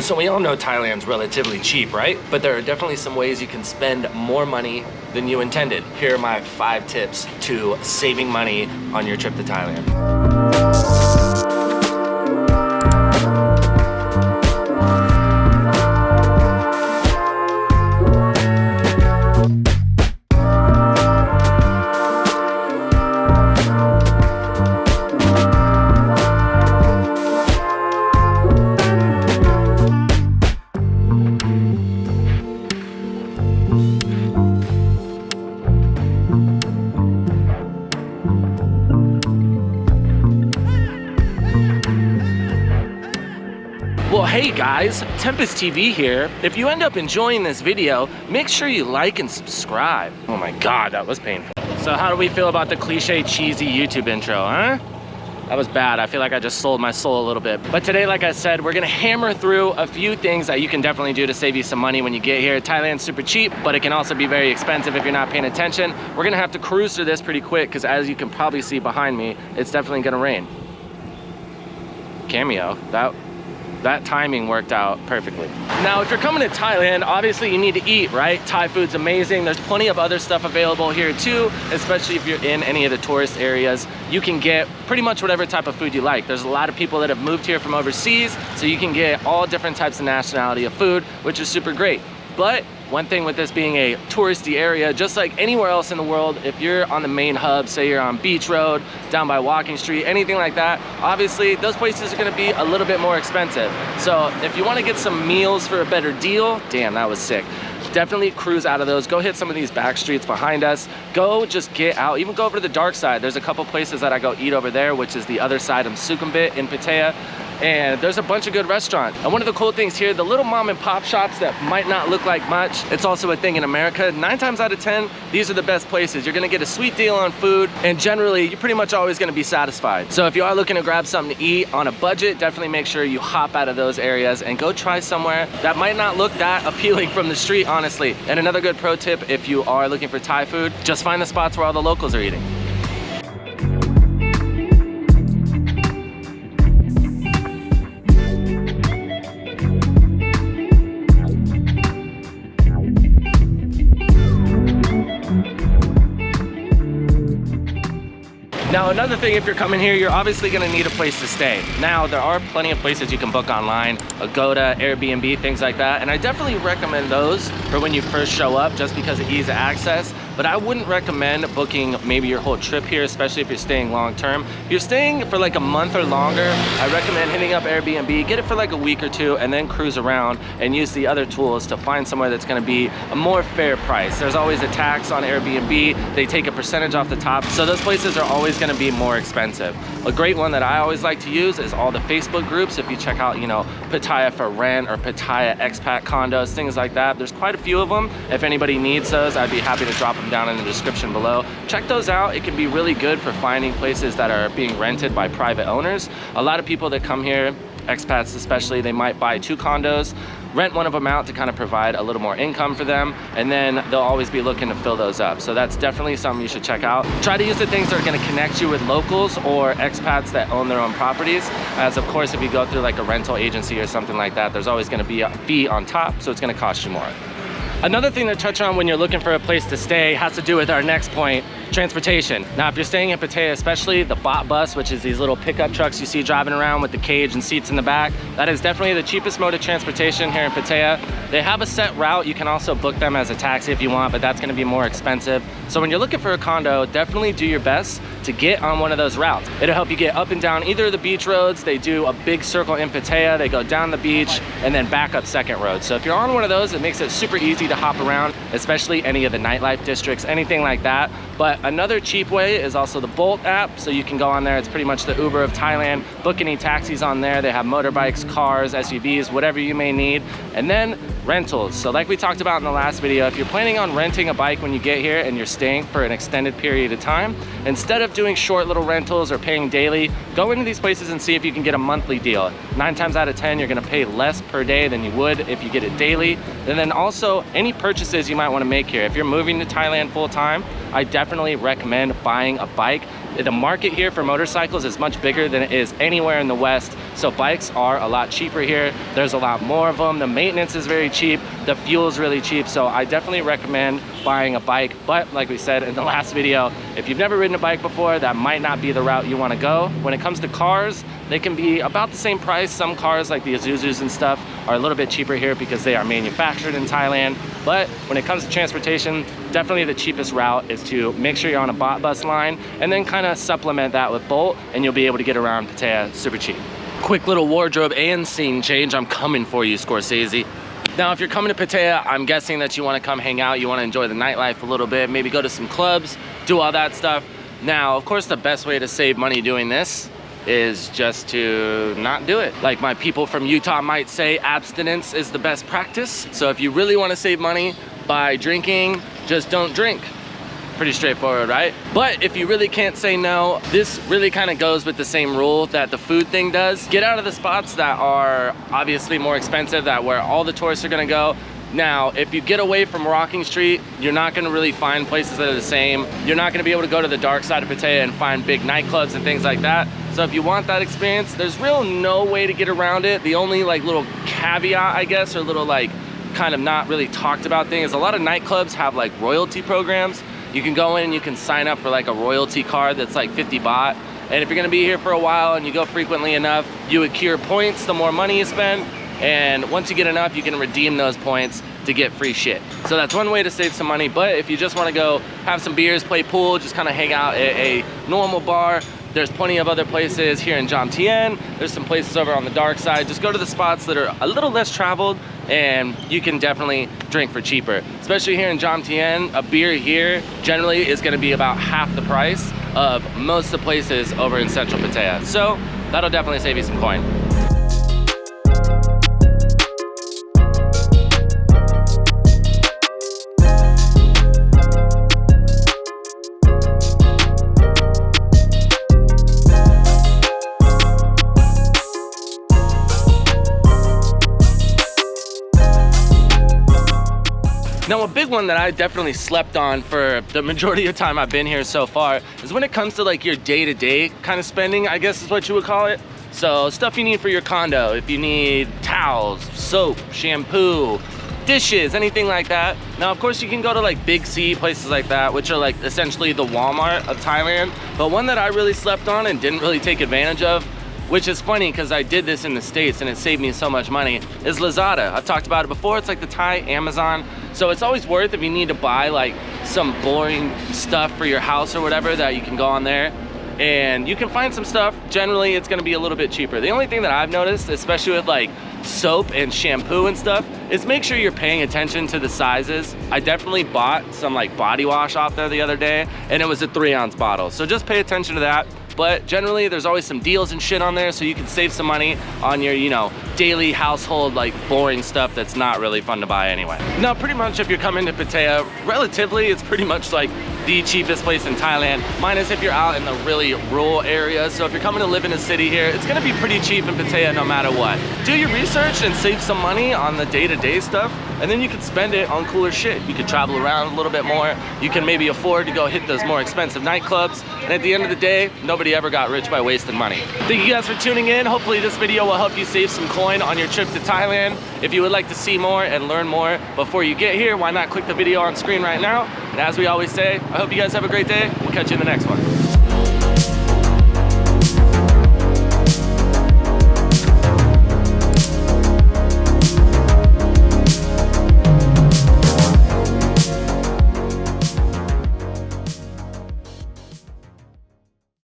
So we all know Thailand's relatively cheap, right? But there are definitely some ways you can spend more money than you intended. Here are my 5 tips to saving money on your trip to Thailand. Well, hey guys, Tempus TV here. If you end up enjoying this video, make sure you like and subscribe. Oh my God, that was painful. So how do we feel about the cliche, cheesy YouTube intro, huh? That was bad. I feel like I just sold my soul a little bit. But today, like I said, we're gonna hammer through a few things that you can definitely do to save you some money when you get here. Thailand's super cheap, but it can also be very expensive if you're not paying attention. We're gonna have to cruise through this pretty quick because as you can probably see behind me, it's definitely gonna rain. Cameo, that timing worked out perfectly. Now, if you're coming to Thailand, obviously you need to eat, right? Thai food's amazing. There's plenty of other stuff available here too, especially if you're in any of the tourist areas. You can get pretty much whatever type of food you like. There's a lot of people that have moved here from overseas, so you can get all different types of nationality of food, which is super great. But one thing with this being a touristy area, just like anywhere else in the world, if you're on the main hub, say you're on Beach Road, down by Walking Street, anything like that, obviously those places are gonna be a little bit more expensive. So if you wanna get some meals for a better deal, damn, that was sick. Definitely cruise out of those. Go hit some of these back streets behind us. Go just get out, even go over to the dark side. There's a couple places that I go eat over there, which is the other side of Sukhumvit in Pattaya. And there's a bunch of good restaurants. And one of the cool things here, the little mom and pop shops that might not look like much, it's also a thing in America. 9 times out of 10, these are the best places. You're gonna get a sweet deal on food, and generally, you're pretty much always gonna be satisfied. So if you are looking to grab something to eat on a budget, definitely make sure you hop out of those areas and go try somewhere that might not look that appealing from the street, honestly. And another good pro tip, if you are looking for Thai food, just find the spots where all the locals are eating. Now, another thing, if you're coming here, you're obviously gonna need a place to stay. Now, there are plenty of places you can book online, Agoda, Airbnb, things like that. And I definitely recommend those for when you first show up, just because of ease of access. But I wouldn't recommend booking maybe your whole trip here, especially if you're staying long term. If you're staying for like a month or longer, I recommend hitting up Airbnb, get it for like a week or two, and then cruise around and use the other tools to find somewhere that's gonna be a more fair price. There's always a tax on Airbnb. They take a percentage off the top. So those places are always gonna be more expensive. A great one that I always like to use is all the Facebook groups. If you check out, you know, Pattaya for rent or Pattaya expat condos, things like that. There's quite a few of them. If anybody needs those, I'd be happy to drop them down in the description below. Check those out. It can be really good for finding places that are being rented by private owners. A lot of people that come here, expats especially, they might buy 2 condos, rent one of them out to kind of provide a little more income for them, and then they'll always be looking to fill those up. So that's definitely something you should check out. Try to use the things that are going to connect you with locals or expats that own their own properties, as of course if you go through like a rental agency or something like that, there's always going to be a fee on top, so it's going to cost you more. Another thing to touch on when you're looking for a place to stay has to do with our next point, transportation. Now, if you're staying in Pattaya, especially the bot bus, which is these little pickup trucks you see driving around with the cage and seats in the back, that is definitely the cheapest mode of transportation here in Pattaya. They have a set route. You can also book them as a taxi if you want, but that's gonna be more expensive. So when you're looking for a condo, definitely do your best to get on one of those routes. It'll help you get up and down either of the beach roads. They do a big circle in Pattaya. They go down the beach and then back up second road. So if you're on one of those, it makes it super easy to hop around, especially any of the nightlife districts, anything like that. But another cheap way is also the Bolt app. So you can go on there. It's pretty much the Uber of Thailand. Book any taxis on there. They have motorbikes, cars, SUVs, whatever you may need. And then rentals. So like we talked about in the last video, if you're planning on renting a bike when you get here and you're staying for an extended period of time, instead of doing short little rentals or paying daily, go into these places and see if you can get a monthly deal. 9 times out of 10, you're gonna pay less per day than you would if you get it daily. And then also any purchases you might wanna make here. If you're moving to Thailand full time, I definitely recommend buying a bike. The market here for motorcycles is much bigger than it is anywhere in the West. So bikes are a lot cheaper here. There's a lot more of them. The maintenance is very cheap. The fuel is really cheap. So I definitely recommend buying a bike. But like we said in the last video, if you've never ridden a bike before, that might not be the route you want to go. When it comes to cars, they can be about the same price. Some cars like the Isuzus and stuff are a little bit cheaper here because they are manufactured in Thailand. But when it comes to transportation, definitely the cheapest route is to make sure you're on a bus line and then kind of supplement that with Bolt, and you'll be able to get around Pattaya super cheap. Quick little wardrobe and scene change. I'm coming for you, Scorsese. Now, if you're coming to Pattaya, I'm guessing that you want to come hang out. You want to enjoy the nightlife a little bit, maybe go to some clubs, do all that stuff. Now, of course, the best way to save money doing this is just to not do it. Like my people from Utah might say, abstinence is the best practice. So if you really want to save money by drinking, just don't drink. Pretty straightforward, right? But if you really can't say no, this really kind of goes with the same rule that the food thing does. Get out of the spots that are obviously more expensive, that where all the tourists are gonna go. Now, if you get away from Walking Street, you're not gonna really find places that are the same. You're not gonna be able to go to the dark side of Pattaya and find big nightclubs and things like that. So if you want that experience, there's really no way to get around it. The only like little caveat, I guess, or little like kind of not really talked about thing is a lot of nightclubs have like royalty programs. You can go in and you can sign up for like a royalty card that's like 50 baht. And if you're gonna be here for a while and you go frequently enough, you accrue points the more money you spend. And once you get enough, you can redeem those points to get free shit. So that's one way to save some money. But if you just wanna go have some beers, play pool, just kind of hang out at a normal bar, there's plenty of other places here in Jom Tien. There's some places over on the dark side. Just go to the spots that are a little less traveled and you can definitely drink for cheaper. Especially here in Jom Tien, a beer here generally is gonna be about half the price of most of the places over in central Pattaya. So that'll definitely save you some coin. Now, a big one that I definitely slept on for the majority of the time I've been here so far is when it comes to like your day-to-day kind of spending, I guess is what you would call it. So stuff you need for your condo, if you need towels, soap, shampoo, dishes, anything like that. Now, of course, you can go to like Big C, places like that, which are like essentially the Walmart of Thailand. But one that I really slept on and didn't really take advantage of, which is funny because I did this in the States and it saved me so much money, is Lazada. I've talked about it before. It's like the Thai Amazon. So it's always worth if you need to buy like some boring stuff for your house or whatever, that you can go on there and you can find some stuff. Generally, it's gonna be a little bit cheaper. The only thing that I've noticed, especially with like soap and shampoo and stuff, is make sure you're paying attention to the sizes. I definitely bought some like body wash off there the other day and it was a 3-ounce bottle. So just pay attention to that. But generally, there's always some deals and shit on there, so you can save some money on your, you know, daily household, like boring stuff that's not really fun to buy anyway. Now, pretty much if you're coming to Pattaya, relatively, it's pretty much like the cheapest place in Thailand, minus if you're out in the really rural areas. So if you're coming to live in a city here, it's gonna be pretty cheap in Pattaya no matter what. Do your research and save some money on the day-to-day stuff, and then you can spend it on cooler shit. You can travel around a little bit more. You can maybe afford to go hit those more expensive nightclubs. And at the end of the day, nobody ever got rich by wasting money. Thank you guys for tuning in. Hopefully this video will help you save some coin on your trip to Thailand. If you would like to see more and learn more before you get here, why not click the video on screen right now? And as we always say, I hope you guys have a great day. We'll catch you in the next one.